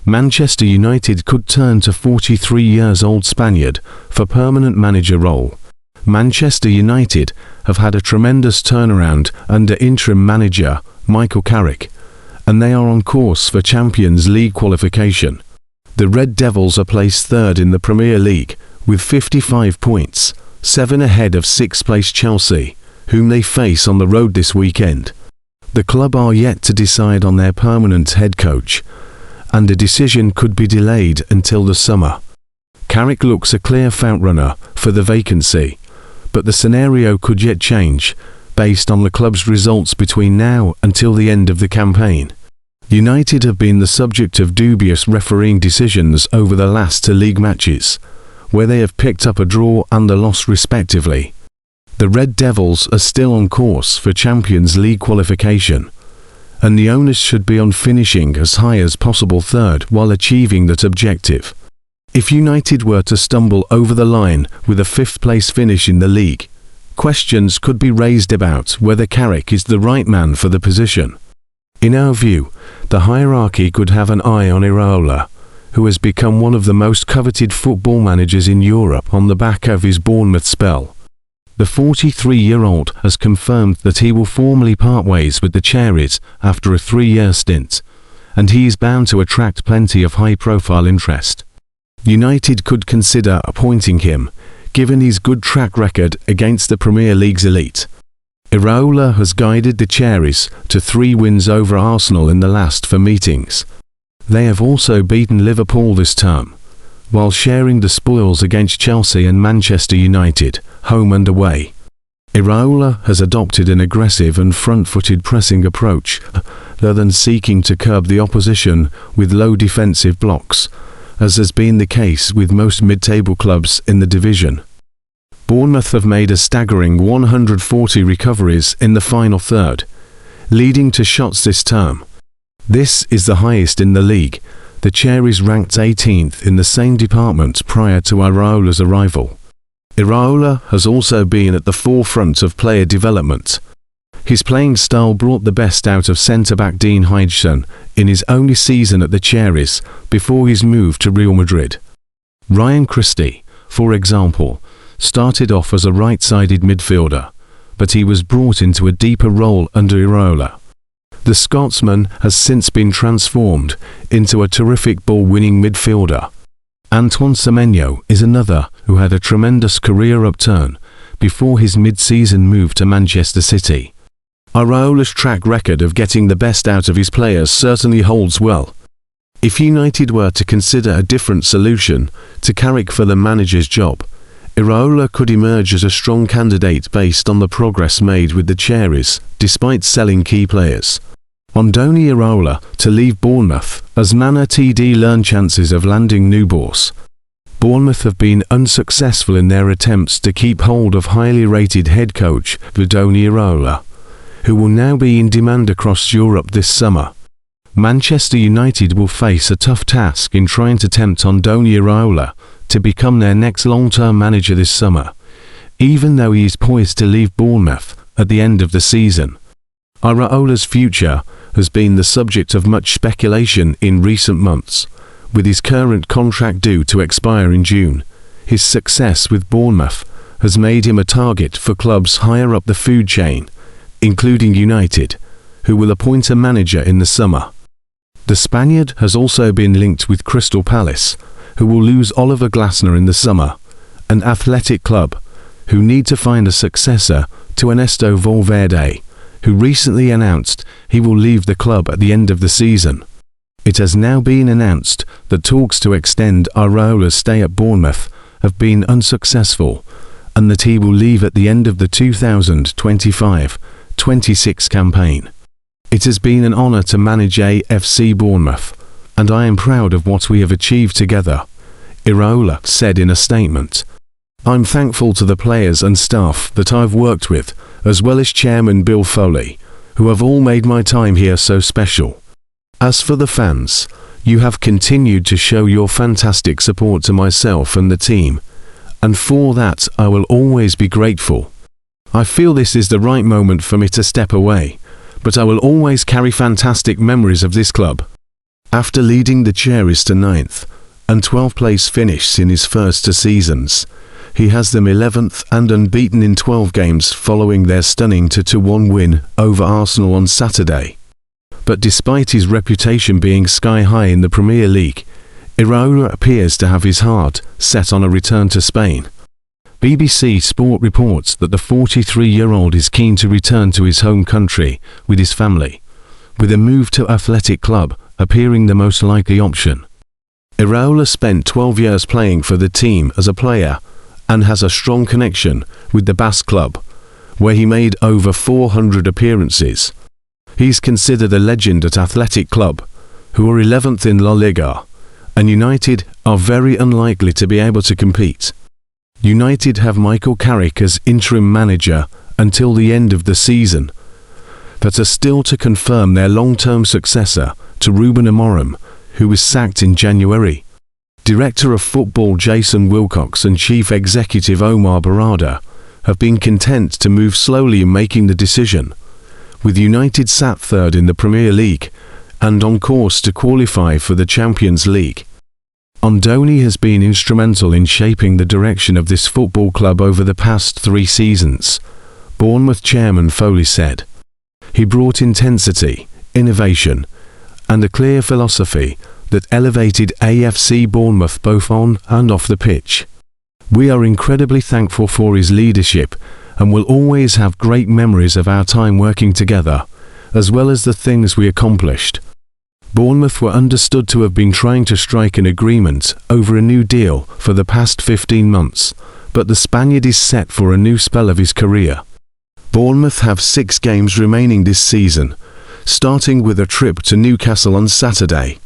Manchester United could turn to 43-year-old Spaniard for permanent manager role. Manchester United have had a tremendous turnaround under interim manager Michael Carrick, and they are on course for Champions League qualification. The Red Devils are placed third in the Premier League with 55 points, 7 ahead of sixth-place Chelsea, whom they face on the road this weekend. The club are yet to decide on their permanent head coach, and a decision could be delayed until the summer. Carrick looks a clear frontrunner for the vacancy, but the scenario could yet change based on the club's results between now until the end of the campaign. United have been the subject of dubious refereeing decisions over the last 2 league matches, where they have picked up a draw and a loss respectively. The Red Devils are still on course for Champions League qualification, and the onus should be on finishing as high as possible third while achieving that objective. If United were to stumble over the line with a 5th-place finish in the league, questions could be raised about whether Carrick is the right man for the position. In our view, the hierarchy could have an eye on Iraola, who has become one of the most coveted football managers in Europe on the back of his Bournemouth spell. The 43-year-old has confirmed that he will formally part ways with the Cherries after a 3-year stint, and he is bound to attract plenty of high-profile interest. United could consider appointing him, given his good track record against the Premier League's elite. Iraola has guided the Cherries to 3 wins over Arsenal in the last 4 meetings. They have also beaten Liverpool this term, while sharing the spoils against Chelsea and Manchester United, home and away. Iraola has adopted an aggressive and front-footed pressing approach, rather than seeking to curb the opposition with low defensive blocks, as has been the case with most mid-table clubs in the division. Bournemouth have made a staggering 140 recoveries in the final third, leading to shots this term. This is the highest in the league. The Cherries ranked 18th in the same department prior to Iraola's arrival. Iraola has also been at the forefront of player development. His playing style brought the best out of centre-back Dean Huijsen in his only season at the Cherries before his move to Real Madrid. Ryan Christie, for example, started off as a right-sided midfielder, but he was brought into a deeper role under Iraola. The Scotsman has since been transformed into a terrific ball-winning midfielder. Antoine Semenyo is another who had a tremendous career upturn before his mid-season move to Manchester City. Iraola's track record of getting the best out of his players certainly holds well. If United were to consider a different solution to Carrick for the manager's job, Iraola could emerge as a strong candidate based on the progress made with the Cherries, despite selling key players. Andoni Iraola to leave Bournemouth as manunited learn chances of landing new boss. Bournemouth have been unsuccessful in their attempts to keep hold of highly rated head coach Andoni Iraola, who will now be in demand across Europe this summer. Manchester United will face a tough task in trying to tempt Andoni Iraola to become their next long-term manager this summer, even though he is poised to leave Bournemouth at the end of the season. Iraola's future has been the subject of much speculation in recent months, with his current contract due to expire in June. His success with Bournemouth has made him a target for clubs higher up the food chain, including United, who will appoint a manager in the summer. The Spaniard has also been linked with Crystal Palace, who will lose Oliver Glasner in the summer, and Athletic Club, who need to find a successor to Ernesto Valverde, who recently announced he will leave the club at the end of the season. It has now been announced that talks to extend Iraola's stay at Bournemouth have been unsuccessful, and that he will leave at the end of the 2025-26 campaign. It has been an honour to manage AFC Bournemouth, and I am proud of what we have achieved together, Iraola said in a statement. I'm thankful to the players and staff that I've worked with, as well as Chairman Bill Foley, who have all made my time here so special. As for the fans, you have continued to show your fantastic support to myself and the team, and for that I will always be grateful. I feel this is the right moment for me to step away, but I will always carry fantastic memories of this club. After leading the Cherries to 9th and 12th place finish in his first 2 seasons, he has them 11th and unbeaten in 12 games following their stunning 2-1 win over Arsenal on Saturday. But despite his reputation being sky high in the Premier League, Iraola appears to have his heart set on a return to Spain. BBC Sport reports that the 43-year-old is keen to return to his home country with his family, with a move to Athletic Club appearing the most likely option. Iraola spent 12 years playing for the team as a player and has a strong connection with the Basque club, where he made over 400 appearances. He's considered a legend at Athletic Club, who are 11th in La Liga, and United are very unlikely to be able to compete. United have Michael Carrick as interim manager until the end of the season, but are still to confirm their long-term successor to Ruben Amorim, who was sacked in January. Director of Football Jason Wilcox and Chief Executive Omar Barada have been content to move slowly in making the decision, with United sat 3rd in the Premier League and on course to qualify for the Champions League. Andoni has been instrumental in shaping the direction of this football club over the past 3 seasons, Bournemouth chairman Foley said. He brought intensity, innovation, and a clear philosophy that elevated AFC Bournemouth both on and off the pitch. We are incredibly thankful for his leadership and will always have great memories of our time working together, as well as the things we accomplished. Bournemouth were understood to have been trying to strike an agreement over a new deal for the past 15 months, but the Spaniard is set for a new spell of his career. Bournemouth have 6 games remaining this season, starting with a trip to Newcastle on Saturday.